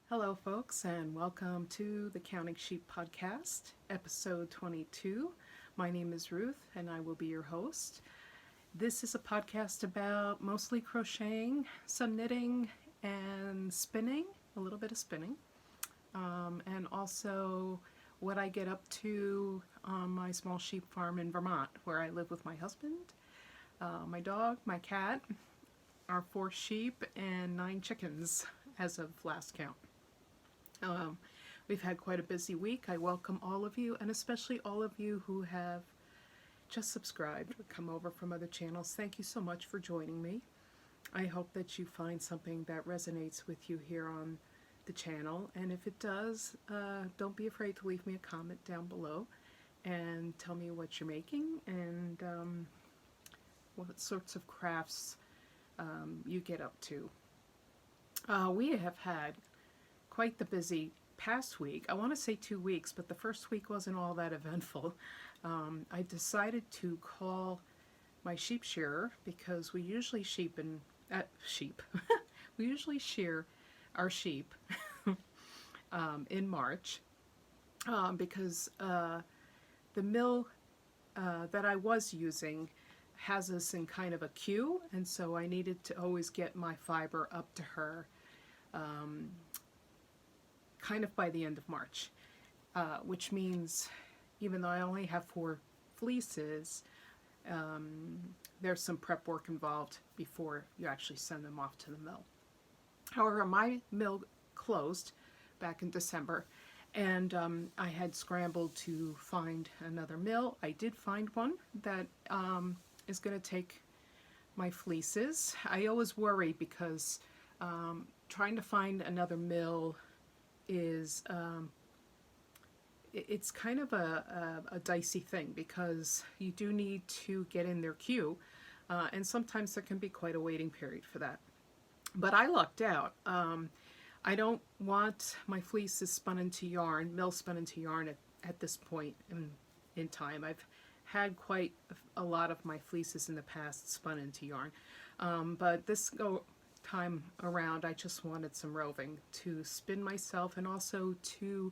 Hello, folks, and welcome to the Counting Sheep Podcast, episode 22. My name is Ruth, and I will be your host. This is a podcast about mostly crocheting, some knitting, and spinning, a little bit of spinning, and also what I get up to on my small sheep farm in Vermont, where I live with my husband, my dog, my cat, our 4 sheep, and 9 chickens as of last count. We've had quite a busy week. I welcome all of you, and especially all of you who have just subscribed or come over from other channels. Thank you so much for joining me. I hope that you find something that resonates with you here on the channel, and if it does, don't be afraid to leave me a comment down below and tell me what you're making and what sorts of crafts you get up to. We have had quite the busy past week. I want to say 2 weeks, but the first week wasn't all that eventful. I decided to call my sheep shearer because we usually we usually shear our sheep in March because the mill that I was using has us in kind of a queue, and so I needed to always get my fiber up to her kind of by the end of March, which means even though I only have 4 fleeces, there's some prep work involved before you actually send them off to the mill. However, my mill closed back in December, and I had scrambled to find another mill. I did find one that is going to take my fleeces. I always worry because trying to find another mill is it's kind of a dicey thing because you do need to get in their queue, and sometimes there can be quite a waiting period for that. But I lucked out. I don't want my fleeces spun into yarn, mill spun into yarn at this point in time. I've had quite a lot of my fleeces in the past spun into yarn, but this time around I just wanted some roving to spin myself and also to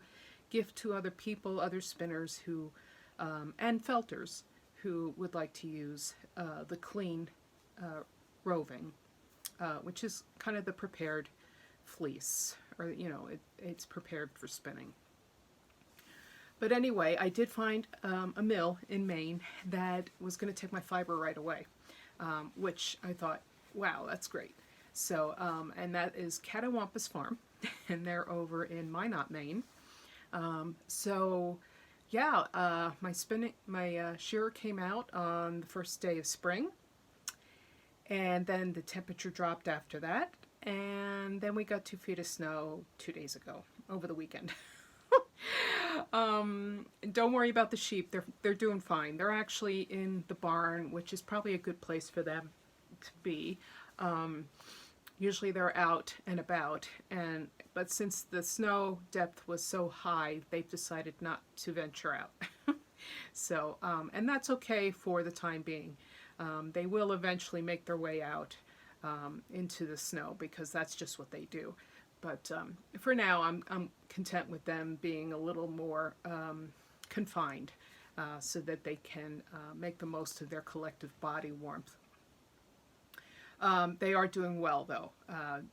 gift to other people, other spinners who and felters who would like to use the clean roving, which is kind of the prepared fleece, or it's prepared for spinning. But anyway, I did find a mill in Maine that was going to take my fiber right away, which I thought, wow, that's great. So, and that is Catawampus Farm, and they're over in Minot, Maine. So, yeah, my shearer came out on the first day of spring, and then the temperature dropped after that, and then we got 2 feet of snow 2 days ago, over the weekend. Don't worry about the sheep. They're doing fine. They're actually in the barn, which is probably a good place for them to be. Usually they're out and about, but since the snow depth was so high, they've decided not to venture out. So, and that's okay for the time being. They will eventually make their way out into the snow because that's just what they do. But for now, I'm content with them being a little more confined so that they can make the most of their collective body warmth. They are doing well, though.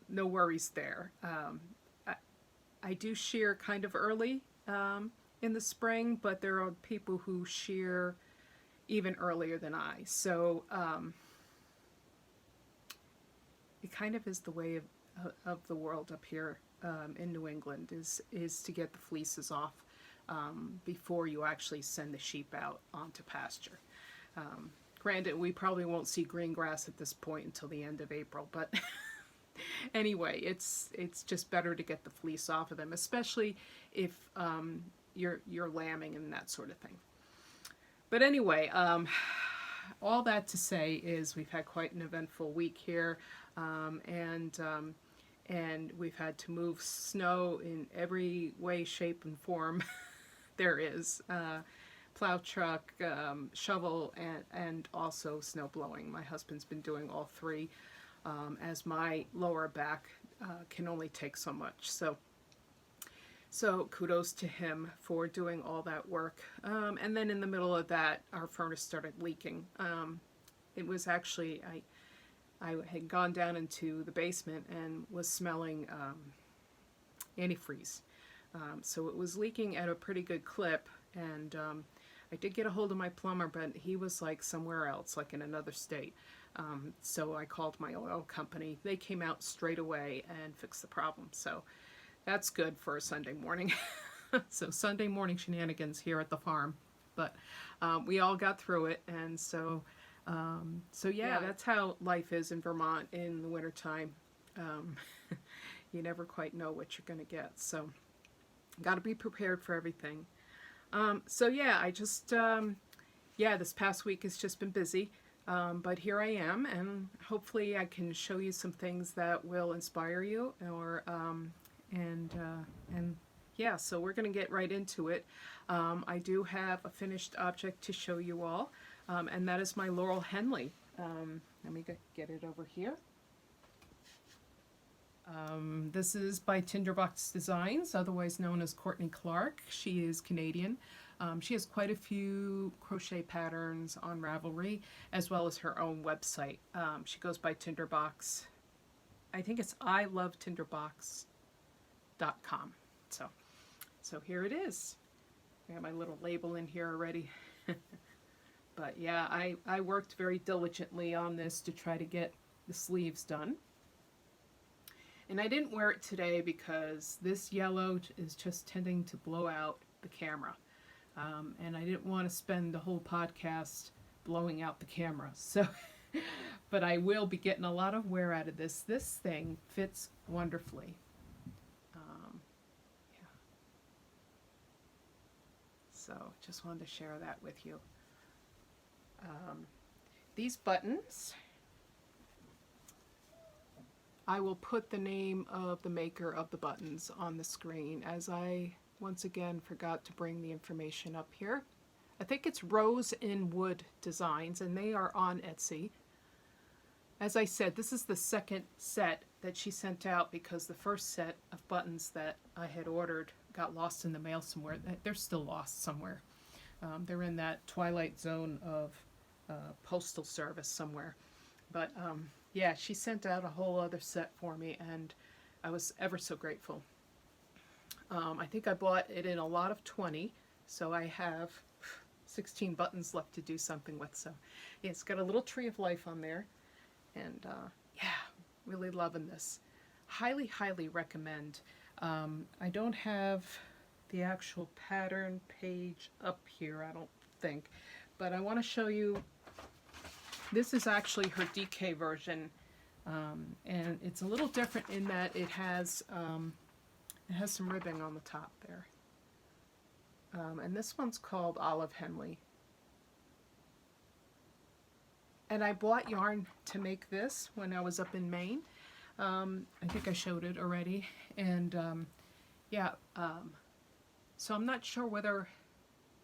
No worries there. I do shear kind of early in the spring, but there are people who shear even earlier than I. So it kind of is the way of the world up here in New England is to get the fleeces off before you actually send the sheep out onto pasture. Granted, we probably won't see green grass at this point until the end of April, but anyway, it's just better to get the fleece off of them, especially if you're lambing and that sort of thing. But anyway, all that to say is we've had quite an eventful week here, and we've had to move snow in every way, shape, and form there is. Plow truck, shovel, and also snow blowing. My husband's been doing all 3 as my lower back can only take so much. So So kudos to him for doing all that work. And then in the middle of that, our furnace started leaking. It was actually, I had gone down into the basement and was smelling antifreeze. So it was leaking at a pretty good clip, and I did get a hold of my plumber, but he was like somewhere else, like in another state. So I called my oil company. They came out straight away and fixed the problem. So that's good for a Sunday morning. So Sunday morning shenanigans here at the farm. But we all got through it, and so yeah, that's how life is in Vermont in the wintertime. You never quite know what you're going to get. So got to be prepared for everything. So yeah, this past week has just been busy. But here I am, and hopefully I can show you some things that will inspire you, and yeah, so we're going to get right into it. I do have a finished object to show you all, and that is my Laurel Henley. Let me get it over here. This is by Tinderbox Designs, otherwise known as Courtney Clark. She is Canadian. She has quite a few crochet patterns on Ravelry, as well as her own website. She goes by Tinderbox. I think it's ilovetinderbox.com. So here it is. I got my little label in here already. But yeah, I worked very diligently on this to try to get the sleeves done. And I didn't wear it today because this yellow is just tending to blow out the camera. And I didn't want to spend the whole podcast blowing out the camera. So, but I will be getting a lot of wear out of this. This thing fits wonderfully. Yeah. So just wanted to share that with you. These buttons, I will put the name of the maker of the buttons on the screen, as I once again forgot to bring the information up here. I think it's Rose in Wood Designs, and they are on Etsy. As I said, this is the second set that she sent out because the first set of buttons that I had ordered got lost in the mail somewhere. They're still lost somewhere. They're in that twilight zone of postal service somewhere. But yeah, she sent out a whole other set for me, and I was ever so grateful. I think I bought it in a lot of 20, so I have 16 buttons left to do something with. So yeah, it's got a little tree of life on there, and yeah, really loving this. Highly, highly recommend. I don't have the actual pattern page up here, I don't think, but I want to show you. This is actually her DK version, and it's a little different in that it has some ribbing on the top there. And this one's called Olive Henley. And I bought yarn to make this when I was up in Maine. I think I showed it already. And yeah, so I'm not sure whether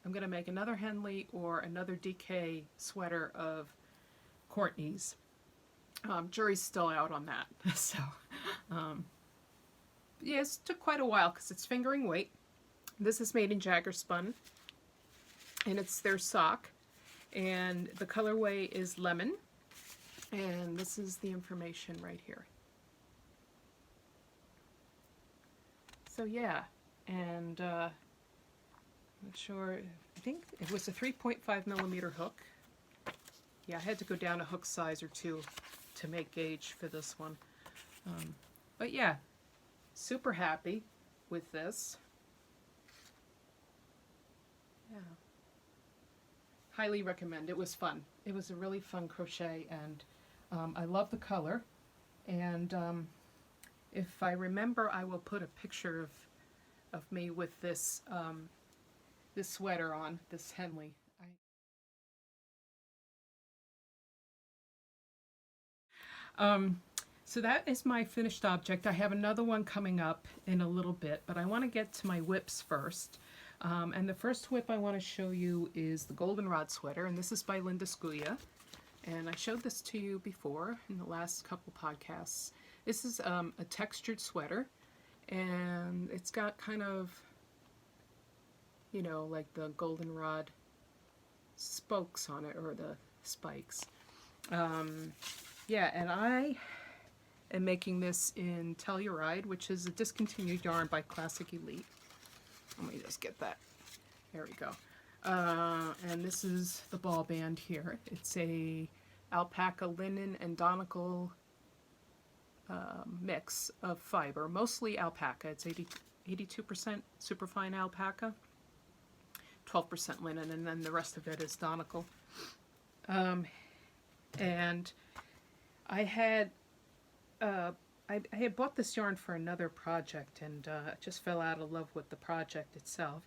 I'm going to make another Henley or another DK sweater of Courtney's. Jury's still out on that. So yeah, it took quite a while because it's fingering weight. This is made in Jagger Spun, and it's their sock, and the colorway is lemon, and this is the information right here. So yeah, and I'm not sure, I think it was a 3.5 millimeter hook. Yeah, I had to go down a hook size or two to make gauge for this one. But yeah, super happy with this. Yeah. Highly recommend. It was fun. It was a really fun crochet, and I love the color. And if I remember, I will put a picture of me with this this sweater on, this Henley. So that is my finished object. I have another one coming up in a little bit, but I want to get to my whips first. And the first whip I want to show you is the Goldenrod sweater, and this is by Linda Scuia. And I showed this to you before in the last couple podcasts. This is a textured sweater, and it's got kind of, you know, like the goldenrod spokes on it, or the spikes. Yeah, and I am making this in Telluride, which is a discontinued yarn by Classic Elite. Let me just get that. There we go. And this is the ball band here. It's a alpaca, linen, and donegal mix of fiber, mostly alpaca. It's 82% superfine alpaca, 12% linen, and then the rest of it is donegal. And I had bought this yarn for another project, and just fell out of love with the project itself.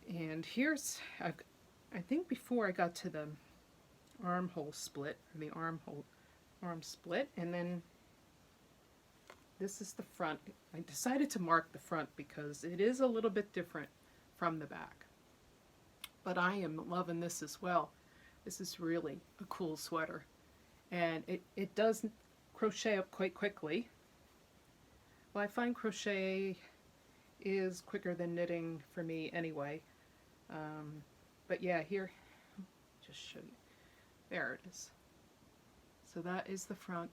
And here's, I think before I got to the armhole split, or the arm split, and then this is the front. I decided to mark the front because it is a little bit different from the back. But I am loving this as well. This is really a cool sweater. And it does crochet up quite quickly. Well, I find crochet is quicker than knitting for me anyway. But yeah, here, just show you. There it is. So that is the front.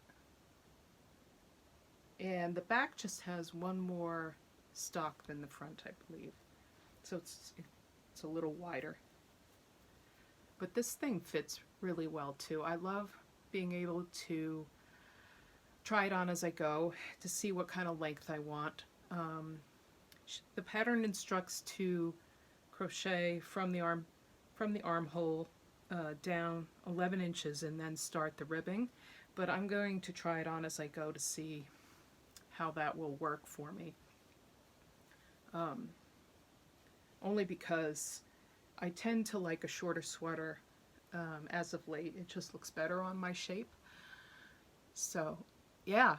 And the back just has one more stock than the front, I believe. So it's a little wider. But this thing fits really well too. I love being able to try it on as I go to see what kind of length I want. The pattern instructs to crochet from the armhole down 11 inches and then start the ribbing, but I'm going to try it on as I go to see how that will work for me. Only because I tend to like a shorter sweater as of late. It just looks better on my shape. So yeah,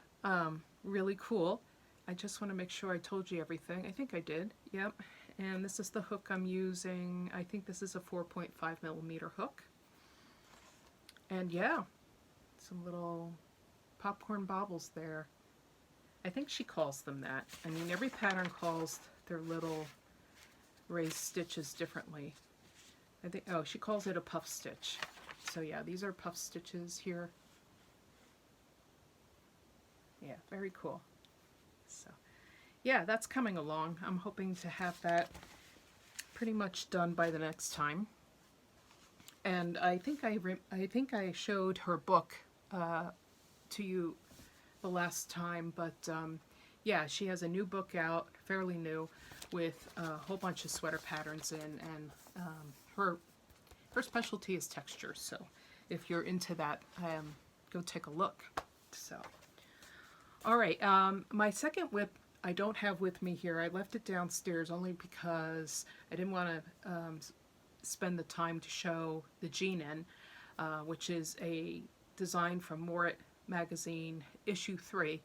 really cool. I just want to make sure I told you everything. I think I did. Yep. And this is the hook I'm using. I think this is a 4.5mm hook. And yeah, some little popcorn baubles there. I think she calls them that. I mean, every pattern calls their little raised stitches differently. I think, oh, she calls it a puff stitch. So yeah, these are puff stitches here. Yeah, very cool. So yeah, that's coming along. I'm hoping to have that pretty much done by the next time. And I think I showed her book to you the last time, but yeah, she has a new book out, fairly new, with a whole bunch of sweater patterns in, and her specialty is texture. So if you're into that, go take a look. So all right, my second whip I don't have with me here. I left it downstairs only because I didn't want to spend the time to show the Jean-In, which is a design from Morit magazine issue 3,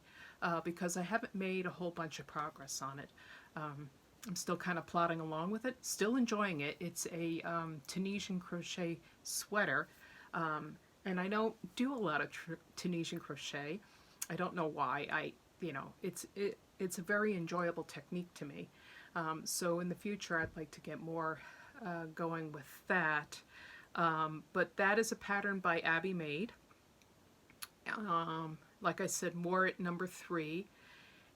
because I haven't made a whole bunch of progress on it. I'm still kind of plodding along with it, still enjoying it. It's a Tunisian crochet sweater, and I don't do a lot of Tunisian crochet. I don't know why. It's a very enjoyable technique to me. So in the future, I'd like to get more going with that. But that is a pattern by Abby Maid. Like I said, Morit number 3,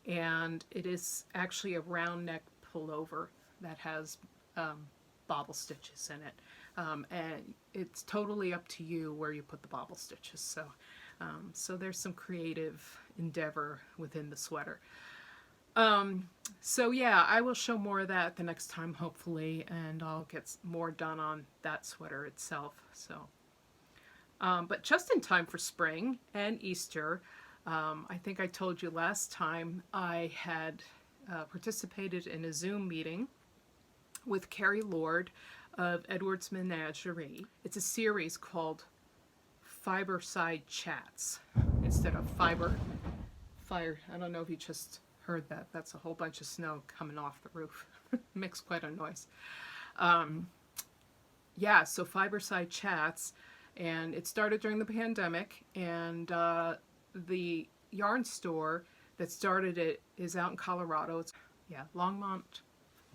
and it is actually a round neck pullover that has bobble stitches in it. And it's totally up to you where you put the bobble stitches. So there's some creative endeavor within the sweater. So yeah, I will show more of that the next time, hopefully, and I'll get more done on that sweater itself. So, but just in time for spring and Easter, I think I told you last time I had participated in a Zoom meeting with Carrie Lord of Edward's Menagerie. It's a series called Fiberside Chats instead of Fire. I don't know if you just heard that. That's a whole bunch of snow coming off the roof. Makes quite a noise. Yeah, so Fiberside Chats, and it started during the pandemic, and the yarn store that started it is out in Colorado. It's, yeah, Longmont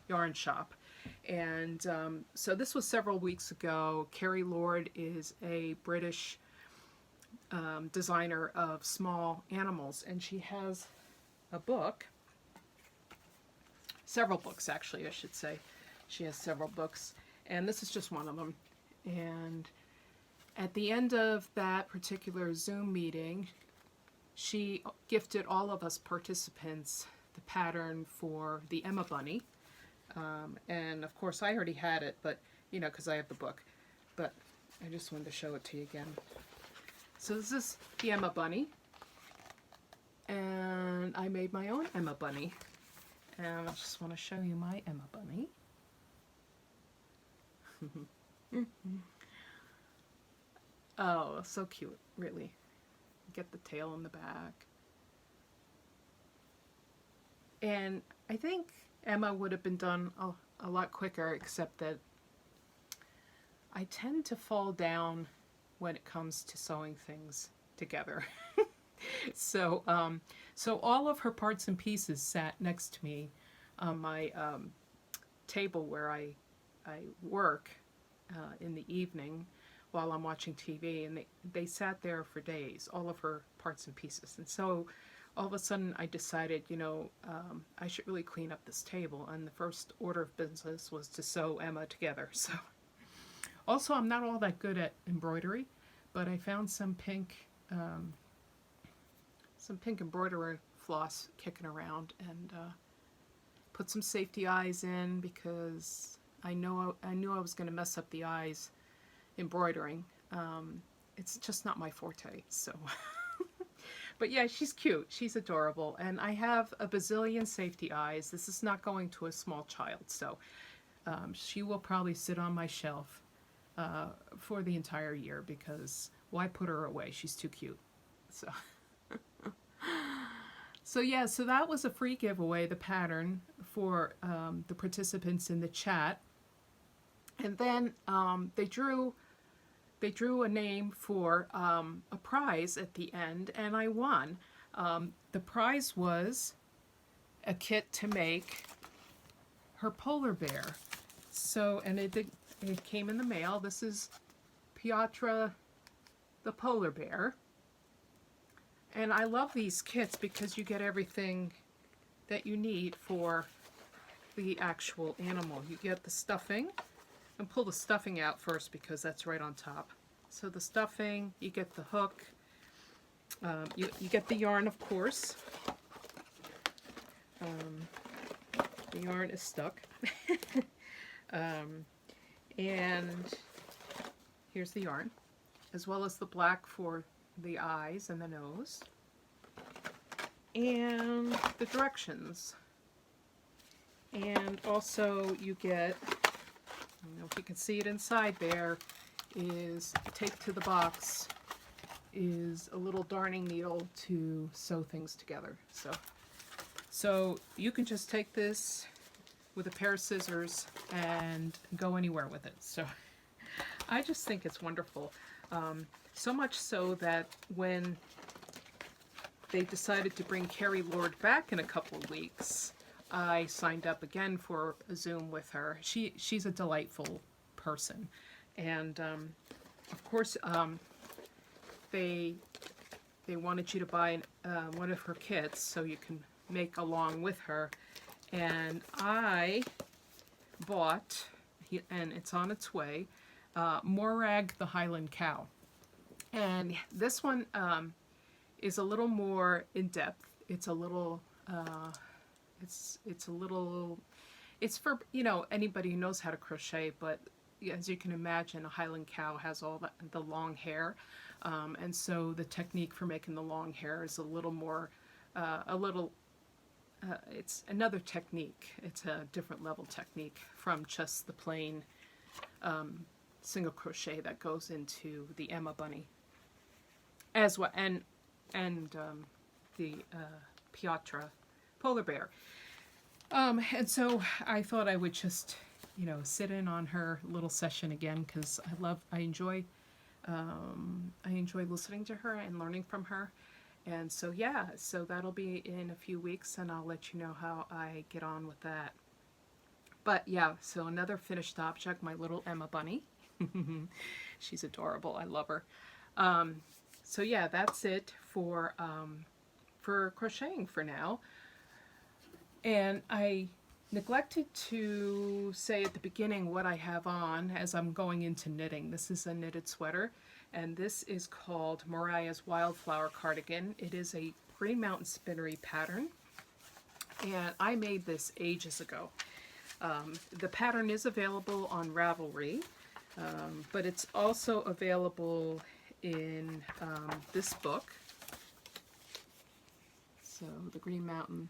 Yarn Shop. And so this was several weeks ago. Carrie Lord is a British designer of small animals, and she has a book, several books actually, I should say. She has several books, and this is just one of them. And at the end of that particular Zoom meeting, she gifted all of us participants the pattern for the Emma Bunny. And of course I already had it, but you know, because I have the book, but I just wanted to show it to you again. So this is the Emma Bunny, and I made my own Emma Bunny, and I just want to show you my Emma Bunny. Oh, so cute, really. Get the tail in the back. And I think Emma would have been done a lot quicker, except that I tend to fall down when it comes to sewing things together. So all of her parts and pieces sat next to me on my table where I work in the evening while I'm watching TV, and they sat there for days, all of her parts and pieces. And so all of a sudden I decided, you know, I should really clean up this table, and the first order of business was to sew Emma together. So also, I'm not all that good at embroidery, but I found some pink embroidery floss kicking around, and put some safety eyes in because I knew I was going to mess up the eyes embroidering. It's just not my forte, so. But yeah, she's cute. She's adorable. And I have a bazillion safety eyes. This is not going to a small child, so she will probably sit on my shelf for the entire year, because why put her away? She's too cute. So, so yeah, so that was a free giveaway, the pattern for the participants in the chat. And then they drew a name for a prize at the end, and I won. The prize was a kit to make her polar bear. So, and it came in the mail. This is Piatra the polar bear. And I love these kits because you get everything that you need for the actual animal. You get the stuffing, and pull the stuffing out first because that's right on top. So the stuffing, you get the hook, you get the yarn, of course. The yarn is stuck. And here's the yarn, as well as the black for the eyes and the nose, and the directions. And also you get, I don't know if you can see it inside there, is taped to the box is a little darning needle to sew things together. So you can just take this with a pair of scissors and go anywhere with it. So I just think it's wonderful. So much so that when they decided to bring Carrie Lord back in a couple of weeks, I signed up again for a Zoom with her. She's a delightful person. And of course, they wanted you to buy one of her kits so you can make along with her. And I bought, and it's on its way, Morag the Highland Cow. And this one is a little more in depth. It's a little, it's for, you know, anybody who knows how to crochet, but as you can imagine, a Highland cow has all the long hair, and so the technique for making the long hair is a little more, it's another technique. It's a different level technique from just the plain single crochet that goes into the Emma Bunny, as well, and the Piatra polar bear. And so I thought I would just, you know, sit in on her little session again, because I enjoy listening to her and learning from her. And so yeah, so that'll be in a few weeks, and I'll let you know how I get on with that. But yeah, so another finished object, my little Emma bunny. She's adorable. I love her. So yeah, that's it for crocheting for now. And I neglected to say at the beginning what I have on as I'm going into knitting. This is a knitted sweater, and this is called Mariah's Wildflower Cardigan. It is a Green Mountain Spinnery pattern, and I made this ages ago. The pattern is available on Ravelry, but it's also available in this book. So the Green Mountain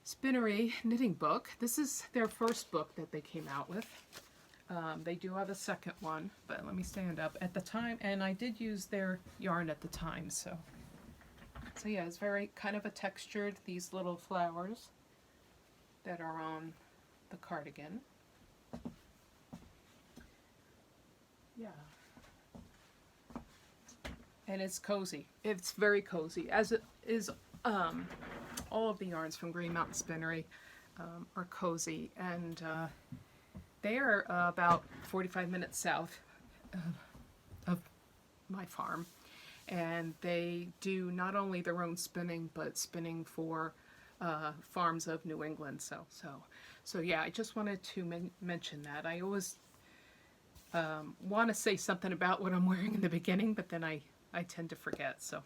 Spinnery knitting book. This is their first book that they came out with. They do have a second one, but let me stand up. At the time, and I did use their yarn at the time, so yeah, it's very kind of a textured, these little flowers that are on the cardigan. Yeah. And it's cozy. It's very cozy, as it is. All of the yarns from Green Mountain Spinnery are cozy, and they are about 45 minutes south of my farm, and they do not only their own spinning, but spinning for farms of New England. So yeah, I just wanted to mention that. I always want to say something about what I'm wearing in the beginning, but then I tend to forget. So,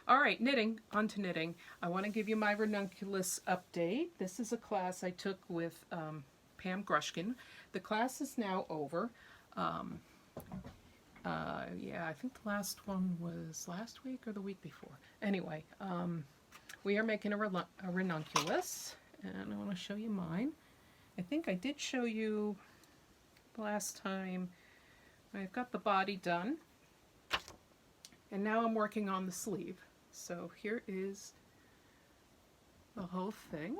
all right, knitting, on to knitting. I want to give you my ranunculus update. This is a class I took with Pam Grushkin. The class is now over. Yeah, I think the last one was last week or the week before. Anyway, we are making a ranunculus, and I want to show you mine. I think I did show you last time. I've got the body done, and now I'm working on the sleeve. So here is the whole thing.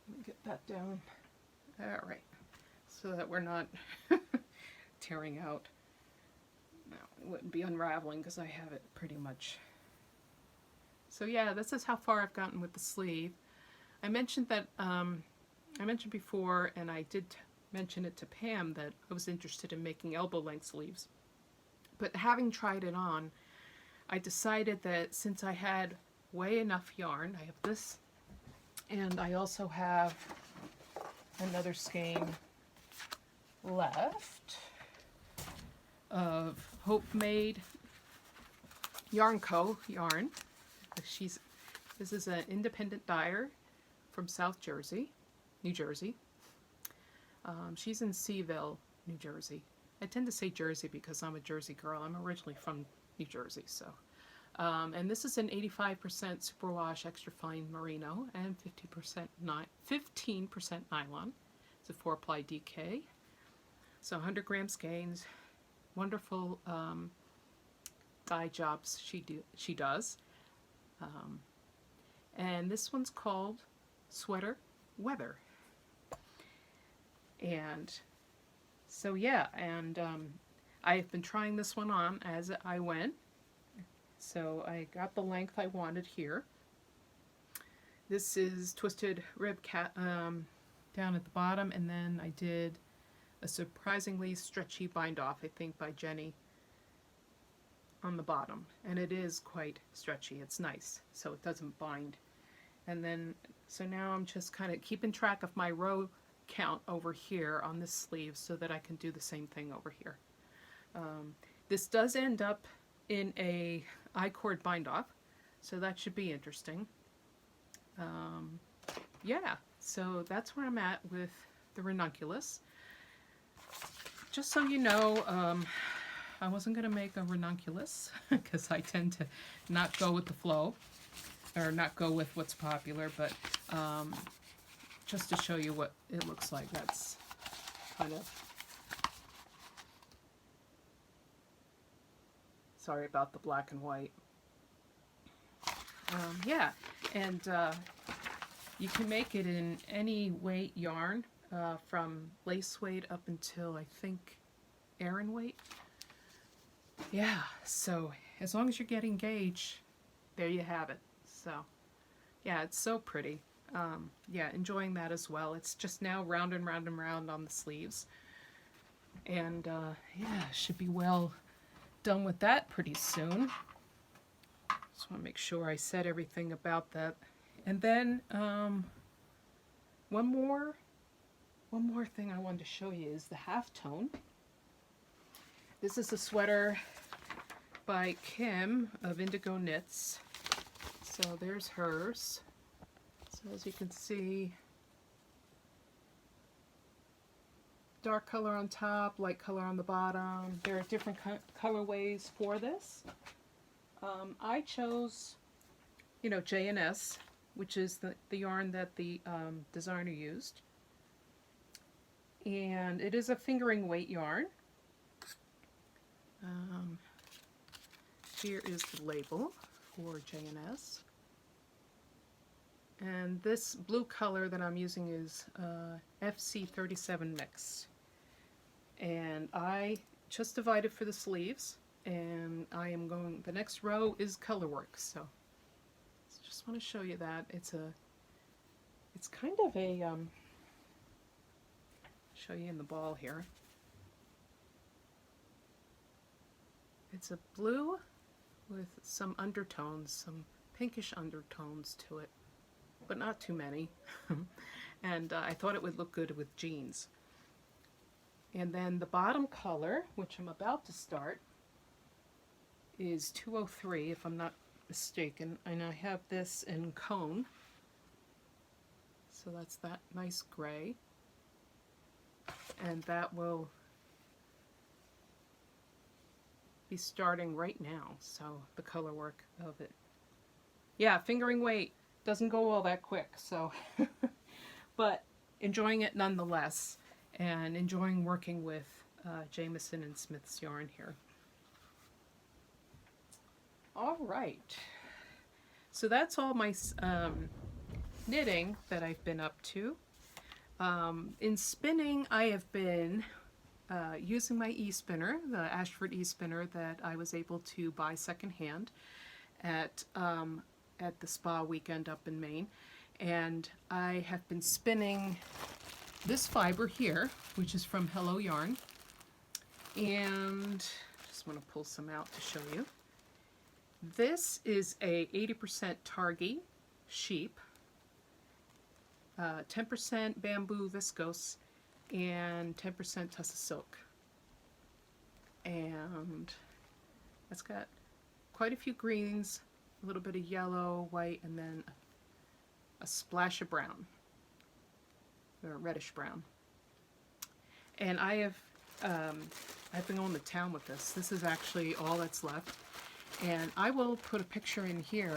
Let me get that down. All right, so that we're not tearing out. No, it wouldn't be unraveling because I have it pretty much. So yeah, this is how far I've gotten with the sleeve. I mentioned that, I mentioned before, and I did mention it to Pam, that I was interested in making elbow length sleeves. But having tried it on, I decided that since I had way enough yarn, I have this, and I also have another skein left of Hope Made Yarn Co. yarn. This is an independent dyer from South Jersey, New Jersey. She's in Seaville, New Jersey. I tend to say Jersey because I'm a Jersey girl. I'm originally from New Jersey, so. And this is an 85% superwash extra fine merino and 15% nylon. It's a 4-ply DK. So 100 gram skeins. Wonderful dye jobs she does. And this one's called Sweater Weather. And so yeah, and I've been trying this one on as I went. So I got the length I wanted here. This is twisted rib down at the bottom, and then I did a surprisingly stretchy bind off, I think by Jenny, on the bottom. And it is quite stretchy. It's nice, so it doesn't bind. And then, so now I'm just kind of keeping track of my row count over here on this sleeve so that I can do the same thing over here. This does end up in a I-cord bind off, so that should be interesting. Yeah, so that's where I'm at with the ranunculus. Just so you know, I wasn't going to make a ranunculus because I tend to not go with the flow, or not go with what's popular, but just to show you what it looks like. That's kind of, sorry about the black and white. Yeah, and you can make it in any weight yarn, from lace weight up until I think Aran weight. yeah, so as long as you're getting gauge, there you have it. So yeah, it's so pretty. Yeah, enjoying that as well. It's just now round and round and round on the sleeves. And yeah, should be well done with that pretty soon. Just want to make sure I said everything about that. And then one more thing I wanted to show you is the halftone. This is a sweater by Kim of Indigo Knits. So there's hers. So as you can see, dark color on top, light color on the bottom. There are different colorways for this. I chose, J&S, which is the yarn that the designer used. And it is a fingering weight yarn. Here is the label for J&S. And this blue color that I'm using is FC37 mix. And I just divided for the sleeves, and I am going, the next row is color work. So just want to show you that. It's kind of a, show you in the ball here. It's a blue with some undertones, some pinkish undertones to it, but not too many. And I thought it would look good with jeans. And then the bottom color, which I'm about to start, is 203 if I'm not mistaken, and I have this in cone. So that's that nice gray. And that will be starting right now, so the color work of it. Yeah, fingering weight doesn't go all that quick, so but enjoying it nonetheless, and enjoying working with Jamieson and Smith's yarn here. All right, so that's all my knitting that I've been up to. In spinning, I have been using my e-spinner, the Ashford e-spinner that I was able to buy secondhand at the spa weekend up in Maine. And I have been spinning this fiber here, which is from Hello Yarn. And just want to pull some out to show you. This is a 80% Targhee sheep, 10% bamboo viscose, and 10% Tussa silk. And it's got quite a few greens, a little bit of yellow, white, and then a splash of brown, or reddish brown. And I've been going to town with this. This is actually all that's left. And I will put a picture in here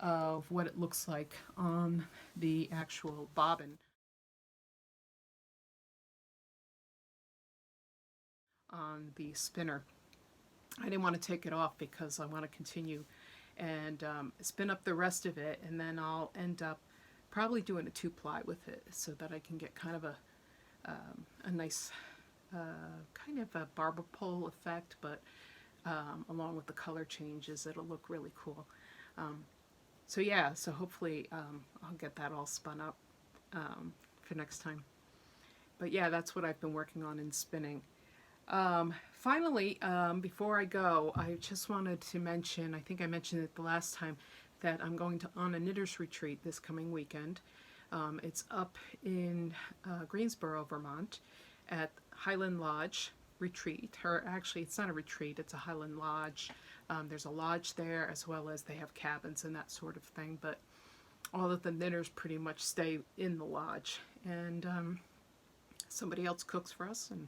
of what it looks like on the actual bobbin. On the spinner. I didn't want to take it off because I want to continue and spin up the rest of it, and then I'll end up probably doing a 2-ply with it so that I can get kind of a nice kind of a barber pole effect, but along with the color changes, it'll look really cool. So yeah, so hopefully I'll get that all spun up for next time. But yeah, that's what I've been working on in spinning. Finally, before I go, I just wanted to mention, I think I mentioned it the last time, that I'm going on a knitters retreat this coming weekend. It's up in Greensboro, Vermont, at Highland Lodge Retreat. Or actually, it's not a retreat, it's a Highland Lodge. There's a lodge there, as well as they have cabins and that sort of thing, but all of the knitters pretty much stay in the lodge. And somebody else cooks for us, and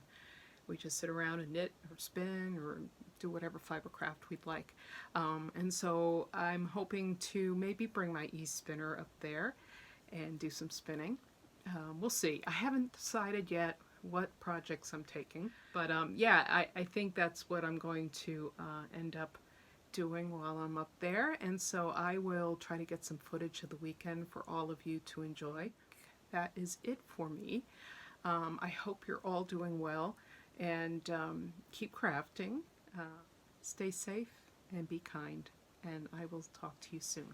we just sit around and knit or spin or do whatever fiber craft we'd like. And so I'm hoping to maybe bring my e-spinner up there and do some spinning. We'll see. I haven't decided yet what projects I'm taking, but yeah, I think that's what I'm going to end up doing while I'm up there. And so I will try to get some footage of the weekend for all of you to enjoy. That is it for me. I hope you're all doing well, and keep crafting. Stay safe and be kind, and I will talk to you soon.